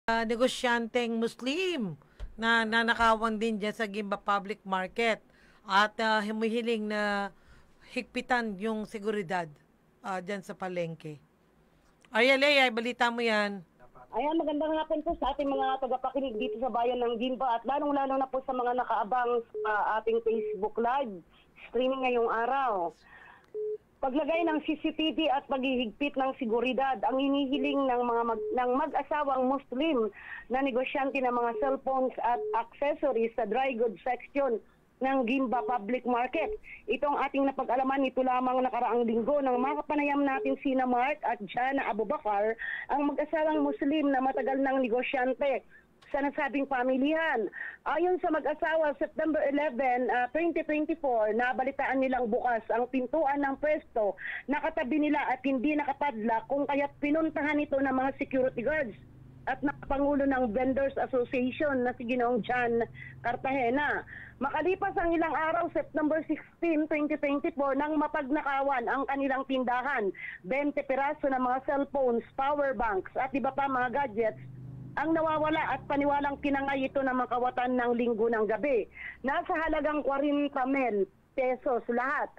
Negosyanteng Muslim na nanakawan din dyan sa Gimba Public Market at humihiling na higpitan yung seguridad dyan sa palengke. Arya Lea, balita mo yan. Ayan, magandang hapon po sa ating mga tagapakinig dito sa bayan ng Gimba at lalong-lalo na po sa mga nakaabang sa ating Facebook Live streaming ngayong araw. Paglagay ng CCTV at paghihigpit ng seguridad ang hinihiling ng mag-asawang Muslim na negosyante ng mga cellphones at accessories sa dry goods section ng Gimba Public Market. Itong ating napag-alaman nito lamang nakaraang linggo nang makapanayam natin sina Mark at Jana Abubakar, ang mag-asawang Muslim na matagal ng negosyante sa nasabing pamilihan. Ayon sa mag-asawa, September 11, 2024, nabalitaan nilang bukas ang pintuan ng pwesto na katabi nila at hindi nakapadlock kung kaya't pinuntahan ito ng mga security guards at nakapangulo ng Vendors Association na si Ginoong John Cartagena. Makalipas ang ilang araw, September 16, 2024, nang mapagnakawan ang kanilang tindahan, 20 piraso ng mga cellphones, power banks at iba pa mga gadgets ang nawawala at paniwalang pinangay ito ng mga kawatan ng linggo ng gabi. Nasa halagang 40 mil pesos lahat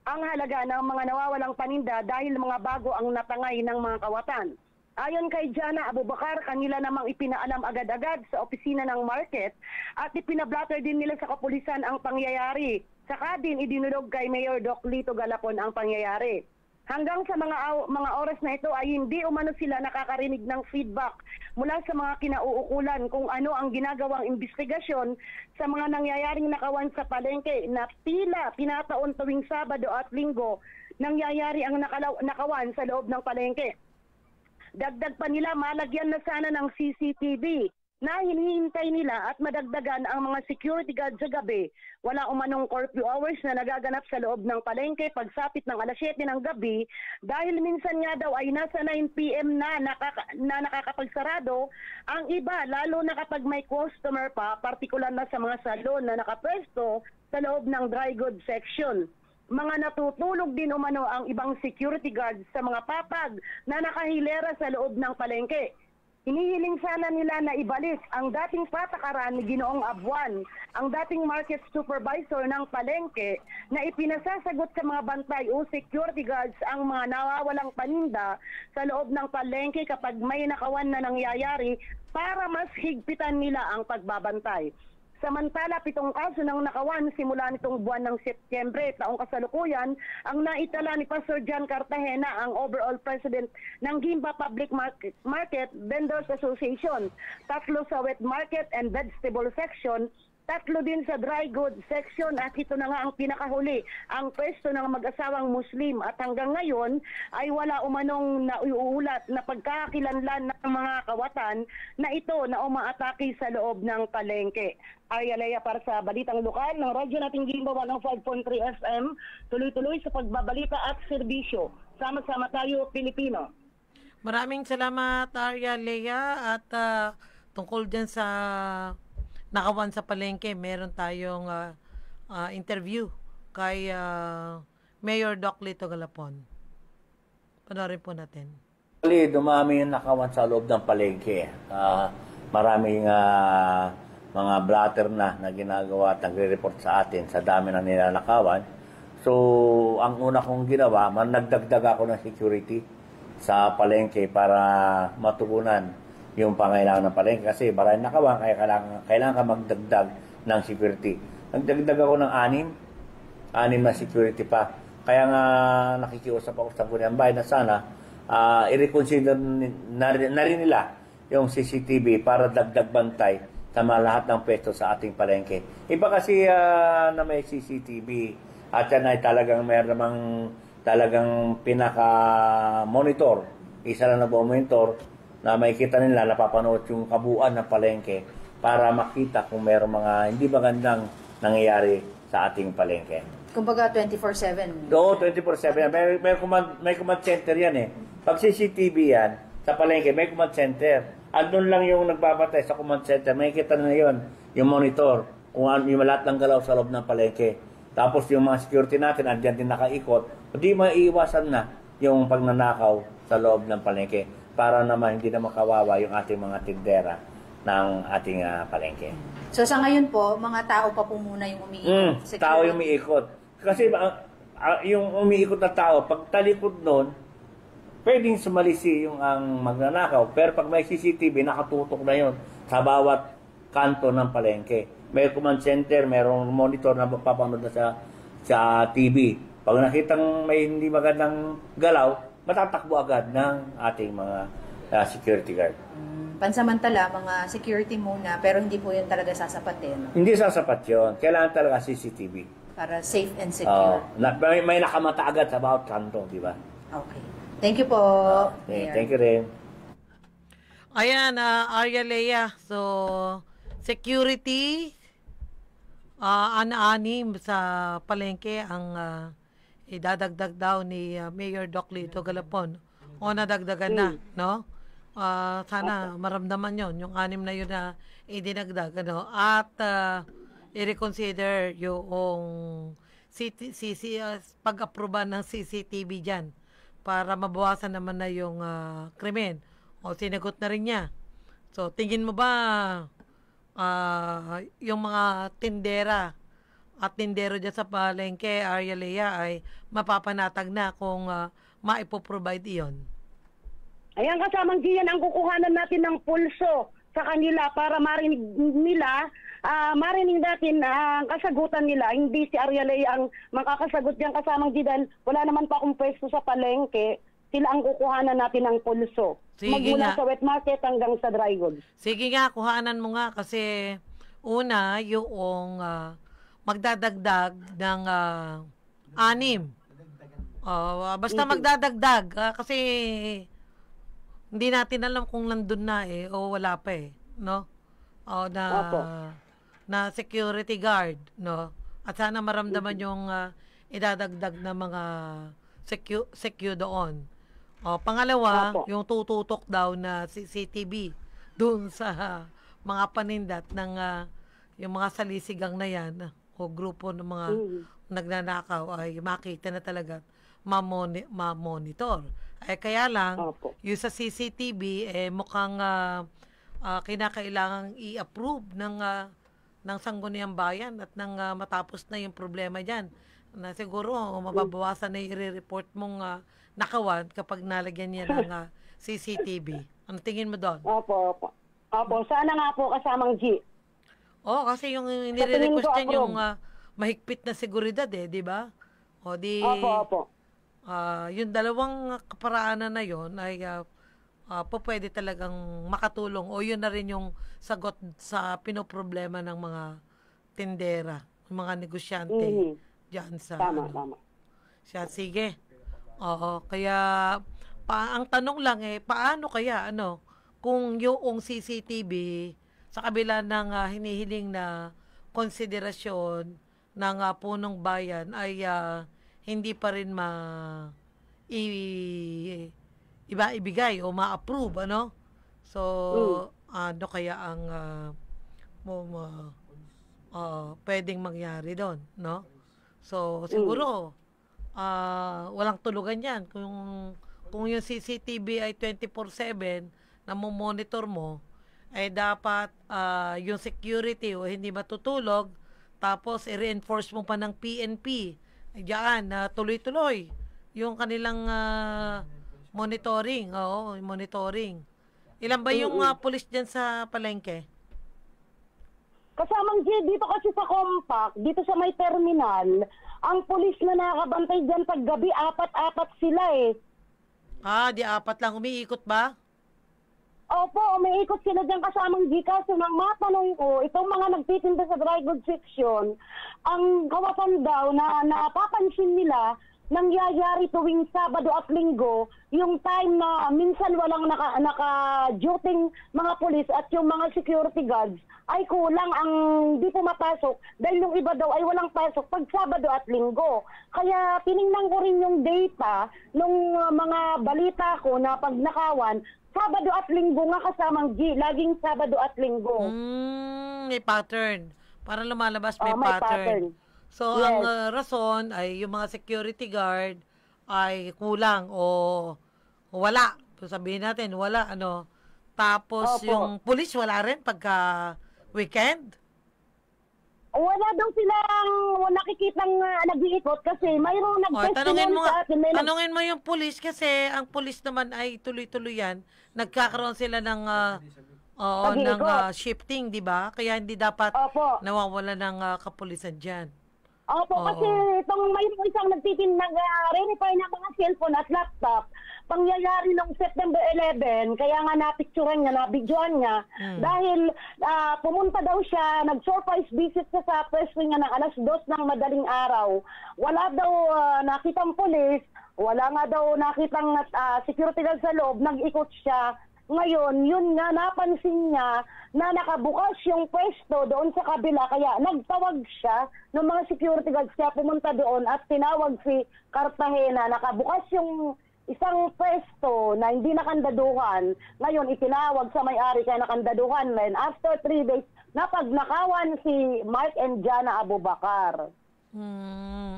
ang halaga ng mga nawawalang paninda dahil mga bago ang natangay ng mga kawatan. Ayon kay Jana Abubakar, kanila namang ipinaalam agad-agad sa opisina ng market at ipinablatter din nila sa kapulisan ang pangyayari. Saka din idinulog kay Mayor Doc Lito Galapon ang pangyayari. Hanggang sa mga oras na ito ay hindi umano sila nakakarinig ng feedback mula sa mga kinauukulan kung ano ang ginagawang investigasyon sa mga nangyayaring nakawan sa palengke na tila pinataon tuwing Sabado at Linggo nangyayari ang nakawan sa loob ng palengke. Dagdag pa nila, malagyan na sana ng CCTV na hinihintay nila at madagdagan ang mga security guard sa gabi. Wala umanong curfew hours na nagaganap sa loob ng palengke pagsapit ng alas 7 ng gabi dahil minsan nga daw ay nasa 9 PM na nakakapagsarado ang iba, lalo na kapag may customer pa, partikular na sa mga salon na nakapwesto sa loob ng dry goods section. Mga natutulog din umano ang ibang security guards sa mga papag na nakahilera sa loob ng palengke. Hinihiling sana nila na ibalik ang dating patakaran ni Ginoong Abuan, ang dating market supervisor ng palengke na ipinasasagot sa mga bantay o security guards ang mga nawawalang paninda sa loob ng palengke kapag may nakawan na nangyayari para mas higpitan nila ang pagbabantay. Samantala, 7 kaso ng nakawan simula nitong buwan ng Setyembre, taong kasalukuyan, ang naitala ni Pastor John Cartagena, ang overall president ng Gimba Public Market Vendors Association. 3 sa wet market and vegetable section, 3 din sa dry goods section at ito na nga ang pinakahuli, ang pwesto ng mag-asawang Muslim at hanggang ngayon ay wala umanong nauulat na pagkakakilanlan ng mga kawatan na ito na umaatake sa loob ng palengke. Arya Lea para sa Balitang Lokal ng radyo nating Gimba 105.3 FM, tuloy-tuloy sa pagbabalita at serbisyo. Sama-sama tayo, Pilipino. Maraming salamat, Arya Lea, at tungkol dyan sa nakawan sa palengke, meron tayong interview kay Mayor Doc Lito Galapon. Panoorin po natin. Dumami yung nakawan sa loob ng palengke. Maraming mga blatter na ginagawa at nagre-report sa atin sa dami na nilalakawan. So, ang una kong ginawa, nagdagdag ako ng security sa palengke para matugunan yung pangailangan ng palengke kasi maraming nakawan, kaya kailangan ka magdagdag ng security. Nagdagdag ako ng 6 na security pa. Kaya nga nakikiusap ako sa Guniang Bayan na sana i-reconsider na rin nila yung CCTV para dagdag bantay sa lahat ng pwesto sa ating palengke. Iba kasi na may CCTV at yan ay talagang mayroon namang talagang pinaka-monitor. Isa lang na monitor na makikita nila, napapanood yung kabuuan ng palengke para makita kung mayroong mga hindi magandang nangyayari sa ating palengke. Kumbaga 24/7. Oo, 24/7. May command center yan eh. Pag CCTV yan, sa palengke, may command center. Andun lang yung nagbabatay sa command center. Makikita na yon yung monitor, kung ano yung lahat ng galaw sa loob ng palengke. Tapos yung mga security natin, andyan din nakaikot. Hindi maiiwasan na yung pagnanakaw sa loob ng palengke. para naman hindi na makawawa yung ating mga tindera ng ating palengke. So sa ngayon po, mga tao pa po muna yung umiikot. Tao yung umiikot. Kasi yung umiikot na tao, pag talikod nun, pwedeng sumalisi yung ang magnanakaw. Pero pag may CCTV, nakatutok na yun sa bawat kanto ng palengke. May command center, mayroong monitor na mapapanood na sa TV. Pag nakitang may hindi magandang galaw, matatakbo agad ng ating mga security guard. Pansamantala, mga security muna, pero hindi po yun talaga sasapatin. Hindi sasapat yun. Kailangan talaga CCTV. Para safe and secure. May nakamata agad sa bawat kanto, di ba? Okay. Thank you po. Okay, thank you rin. Ayan, Arya Lea. So, security, anim sa palengke ang idadagdag daw ni Mayor Doc Lito Galapon. O nadagdagan na, no? Sana maramdaman yon yung anim na yun na idinagdag, ano? At i-reconsider yung pag-aproba ng CCTV dyan para mabawasan naman na yung krimen. O sinagot na rin niya. So, tingin mo ba yung mga tindera at tindero dyan sa palengke, Arya Lea, ay mapapanatag na kung maipoprovide iyon? Ayan, kasamang diyan ang kukuhanan natin ng pulso sa kanila para marinig nila, marinig natin ang kasagutan nila. Hindi si Arya Lea ang makakasagot diyan, kasamang diyan. Wala naman pa akong pwesto sa palengke. Sila ang kukuhanan natin ng pulso. Sige magmula nga. sa wet market hanggang sa dry goods. Sige nga, kuhanan mo nga kasi una, yung magdadagdag ng 6. Basta magdadagdag kasi hindi natin alam kung nandun na o wala pa no? Na security guard, no? At sana maramdaman yung idadagdag na mga secure doon. Pangalawa, yung tututok daw na CCTV doon sa mga panindat ng yung mga salisigang na yan o grupo ng mga nagnanakaw ay makita na talaga ma-monitor. Kaya lang, yung sa CCTV, mukhang kinakailangang i-approve ng Sangguniang Bayan at nang matapos na yung problema dyan. Na siguro, mababawasan na i-report mong nakawan kapag nalagyan niya ng CCTV. Ano tingin mo doon? Opo. Sana nga po kasamang G. Kasi yung nire-request niya yung mahigpit na seguridad di ba? Opo. Yung dalawang kaparaanan na yon ay pwede talagang makatulong o yun na rin yung sagot sa pinoproblema ng mga tindera, ng mga negosyante diyan sa Tama. Sige. Kaya ang tanong lang paano kaya kung yung CCTV sa kabila ng hinihiling na konsiderasyon ng punong bayan ay hindi pa rin ibigay o ma-approve, So, ano kaya ang pwedeng mangyari doon, no? So, siguro, walang tulugan yan. Kung yung CCTV ay 24/7 na monitor mo, ay dapat yung security o hindi matutulog, tapos i-reinforce mo pa ng PNP. Diyan, tuloy-tuloy yung kanilang monitoring. Monitoring. Ilan ba yung pulis dyan sa palengke? Kasamang G, dito kasi sa compact, dito sa may terminal, ang pulis na nakabantay dyan pag gabi, 4 sila Di 4 lang. Umiikot ba? Opo, umiikot sila dyan kasamang G. Kaso nang matanong ko, itong mga nagtitinda sa dry goods section, ang kawasan daw na napapansin nila, nangyayari tuwing Sabado at Linggo, yung time na minsan walang naka-duting mga pulis at yung mga security guards ay kulang ang di pumapasok dahil yung iba daw ay walang pasok pag Sabado at Linggo. Kaya tiningnan ko rin yung data nung mga balita ko na pag nakawan, Sabado at Linggo nga kasamang G, laging Sabado at Linggo. May pattern. Parang lumalabas may pattern. So, yes. Ang rason ay yung mga security guard ay kulang o wala So, sabihin natin, wala, ano. Tapos, Opo. yung pulis, wala rin pagka weekend. Wala daw silang nakikitang nag-iikot kasi mayroong O, nag-testimony sa atin. tanungin mo yung pulis kasi ang pulis naman ay tuloy-tuloy yan. Nagkakaroon sila ng ng Pag-iikot. shifting, di ba? Kaya hindi dapat Opo. nawawala ng kapulisan dyan. Opo, Oo. kasi itong mayroong isang nag-repair ng mga cellphone at laptop, pangyayari noong September 11, kaya nga napicturean niya, nabidyoan niya, dahil pumunta daw siya, nag-surprise visit siya sa pwesto niya ng alas 2 ng madaling araw. Wala daw nakitang pulis, wala nga daw nakitang security guard sa loob, nag-ikot siya. Ngayon, yun nga, napansin niya na nakabukas yung pwesto doon sa kabila, kaya nagtawag siya ng mga security guards, kaya pumunta doon at tinawag si Cartagena. Nakabukas yung isang pwesto na hindi nakandaduhan. Ngayon, itinawag sa may-ari kaya nakandaduhan. Then, after 3 days, napagnakawan si Mark and Jana Abubakar.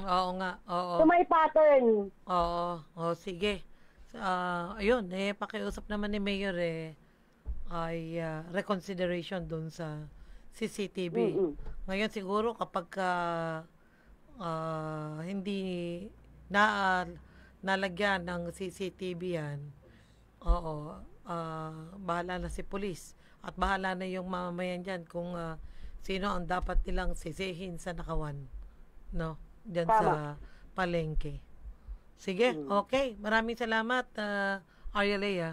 Oo nga, oo. So, may pattern. Oo, sige. Ayun, pakiusap naman ni Mayor ay reconsideration doon sa CCTV. Ngayon siguro kapag hindi nalagyan ng CCTV yan, oo, bahala na si police at bahala na yung mamamayan dyan kung sino ang dapat nilang sisihin sa nakawan, no? Dyan sa palengke. Sige, okay. Maraming salamat, Arya Lea.